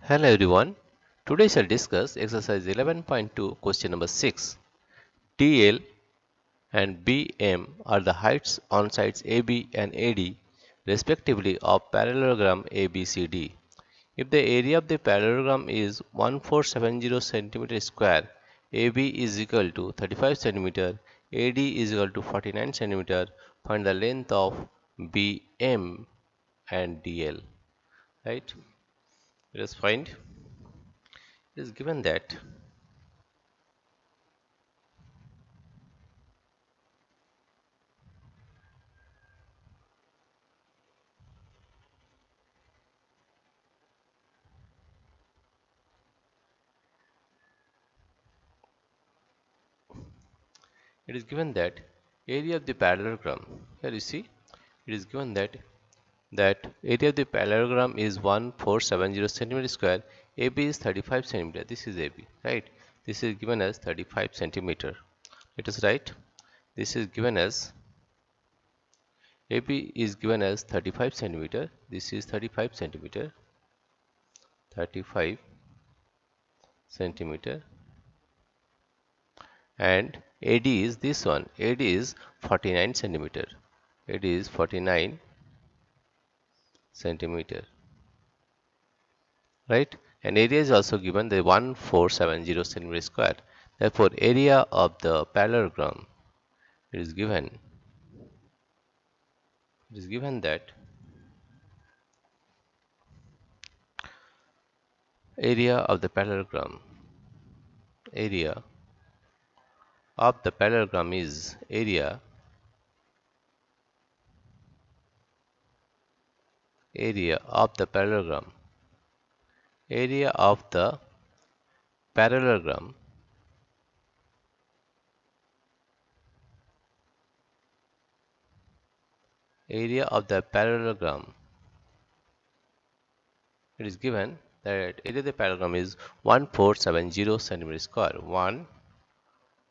Hello everyone. Today shall discuss exercise 11.2 question number 6. DL and BM are the heights on sides AB and AD respectively of parallelogram ABCD. If the area of the parallelogram is 1470 cm square, AB is equal to 35 cm, AD is equal to 49 cm, find the length of BM and DL. Right? Let us find. It is given that area of the parallelogram, here you see it is given that area of the parallelogram is 1470 centimeter square, AB is 35 centimeter. This is AB, right? This is given as 35 centimeter. Let us write, this is given as AB is given as 35 centimeter. This is 35 centimeter, 35 centimeter, and AD is this one. AD is 49 centimeter. AD is 49 centimeter, right? And area is also given the 1470 centimeter square. Therefore, area of the parallelogram it is given that area of the parallelogram is area of the parallelogram area of the parallelogram area of the parallelogram it is given that area of the parallelogram is 1470 centimeter square.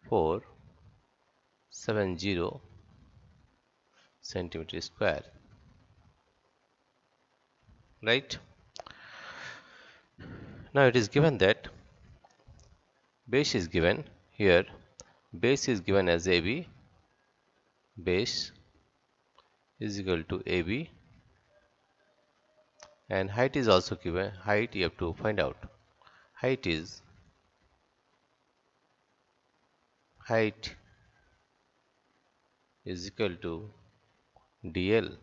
1470 centimeter square, right? Now it is given that base is given here. Base is given as AB. Base is equal to AB, and height is also given. Height you have to find out. Height is equal to DL,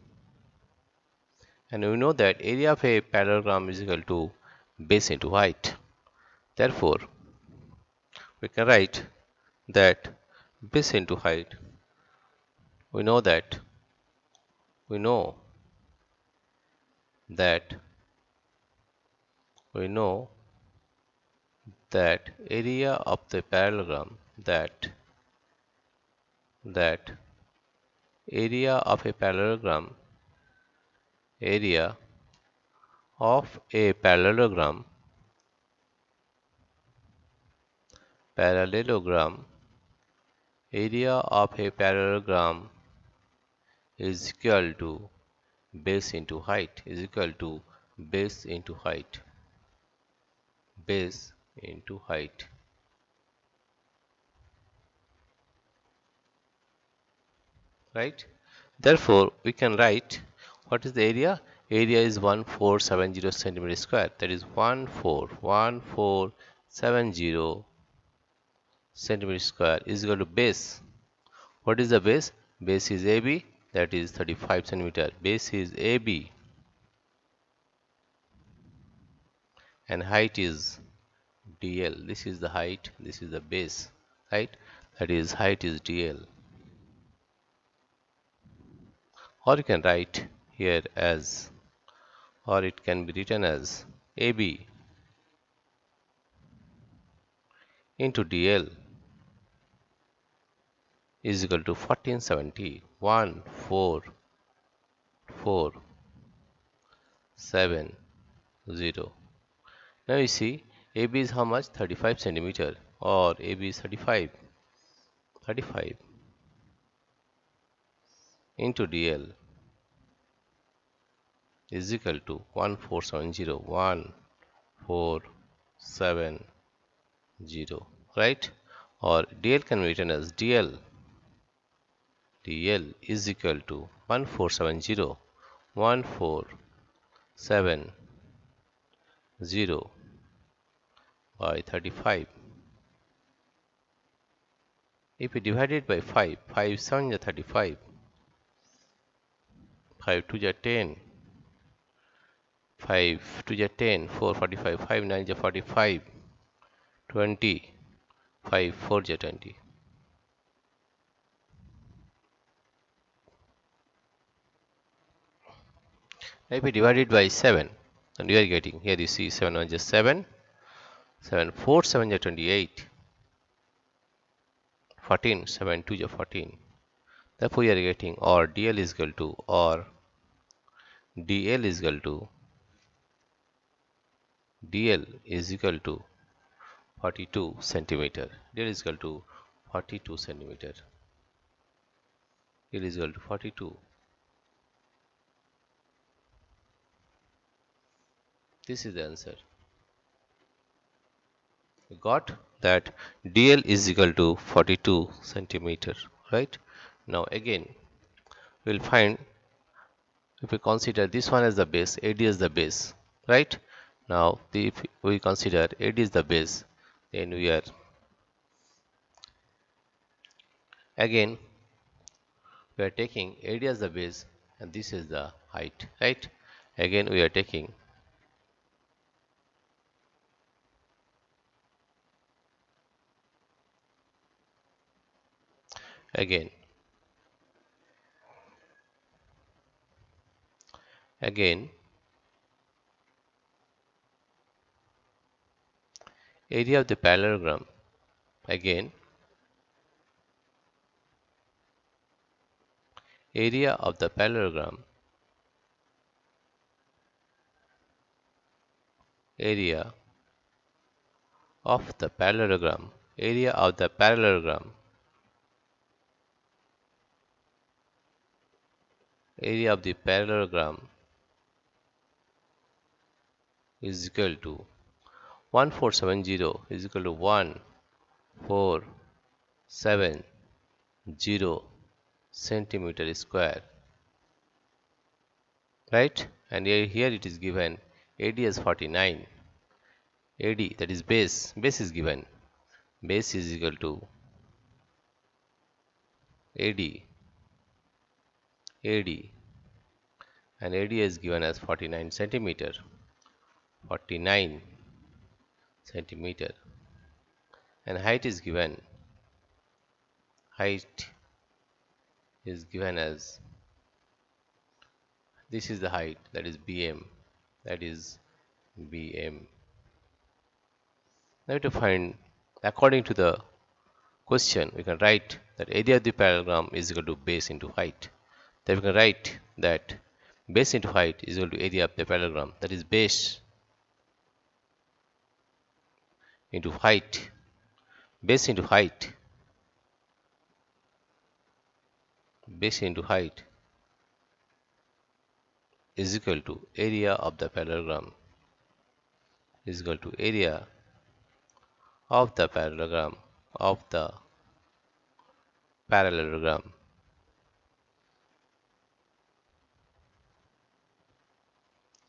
and we know that area of a parallelogram is equal to base into height. Therefore, we can write that base into height. We know that we know that area of the parallelogram area of a parallelogram area of a parallelogram area of a parallelogram is equal to base into height base into height, right? Therefore, we can write what is the area. Area is 1470 centimeter square. That is 1470 centimeter square is equal to base. What is the base? Base is AB, that is 35 centimeter. Base is AB, and height is DL. This is the height, this is the base, right? That is height is DL. Or you can write here as, or it can be written as AB into DL is equal to 1470. 1470. Now you see AB is how much? 35 centimeter, or AB is 35 into DL is equal to 1470 1470, right? Or DL can be written as DL is equal to 1470 1470 by 35. If we divide it by 5, 5 7 is 35, 5 2 is 10, 5 2 is 10, 4 45, 5 9 is 45, 20, 5 4 is 20. If we divide it by 7, and we are getting, here you see 7 1 is 7, 7 4 7 is 28, 14 7 2 is 14. Therefore, we are getting or DL is equal to or DL is equal to DL is equal to 42 centimeter. DL is equal to 42 centimeter. DL is equal to 42. This is the answer. We got that DL is equal to 42 centimeter, right? Now again, we'll find, if we consider this one as the base, AD as the base, right? Now if we consider AD is the base, then we are again we are taking AD as the base and this is the height, right? Again we are taking again area of the parallelogram, again area of the parallelogram, area of the parallelogram, area of the parallelogram, area of the parallelogram is equal to 1470 is equal to 1470 centimeter square, right? And here it is given AD as 49. AD, that is base is given. Base is equal to AD, and AD is given as 49 centimeter. 49 centimeter, and height is given as, this is the height, that is BM, Now to find, according to the question, we can write that area of the parallelogram is equal to base into height. Then we can write that base into height is equal to area of the parallelogram, that is base into height. Base into height is equal to area of the parallelogram, area of the parallelogram,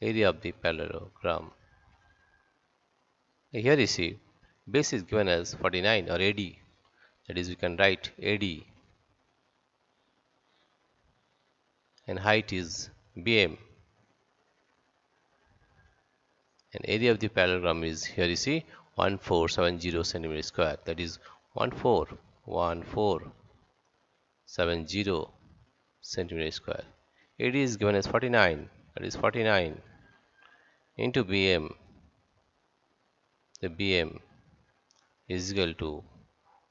area of the parallelogram. Here you see base is given as 49 or AD, that is we can write AD, and height is BM, and area of the parallelogram is, here you see, 1470 centimeter square, that is 1470 centimeter square. AD is given as 49, that is 49 into BM. The BM is equal to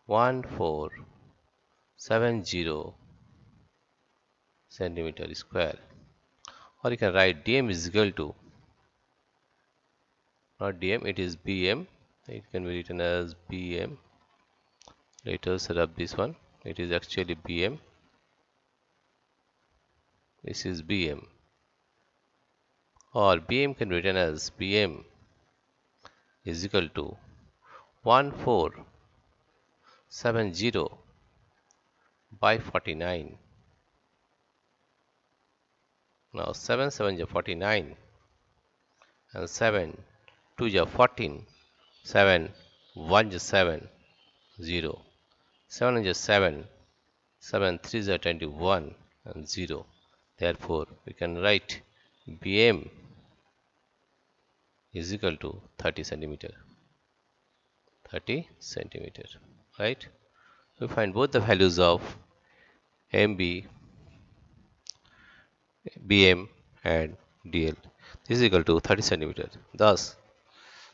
1470 centimeter square, or you can write DM is equal to, not DM, it is BM. It can be written as BM. Let us rub this one. It is actually BM. This is BM, or BM can be written as BM is equal to 1470 by 49. Now 7 7 is 49 and 7 2 is 14. 7 1 is 7 0. 7 is 7. 7 3 is 21 and 0. Therefore, we can write BM is equal to 30 centimeter. 30 centimeter. Right? We find both the values of MB, BM and DL. This is equal to 30 centimeter. Thus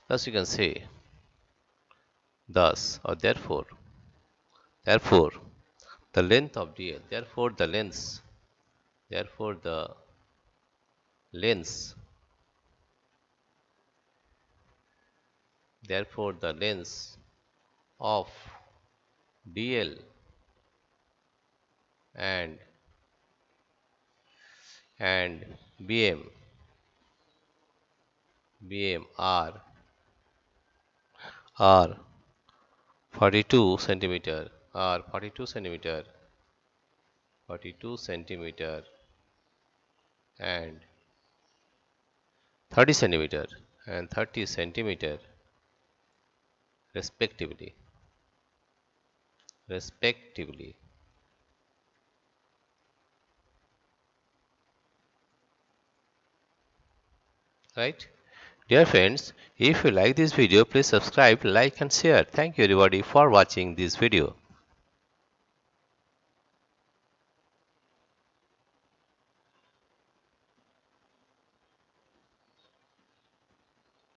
you can say thus or therefore the length of DL, therefore the length therefore the length of DL and BM are 42 centimeter, 42 centimeter and 30 centimeter and 30 centimeter respectively. Right? Dear friends, if you like this video, please subscribe, like and share. Thank you everybody for watching this video.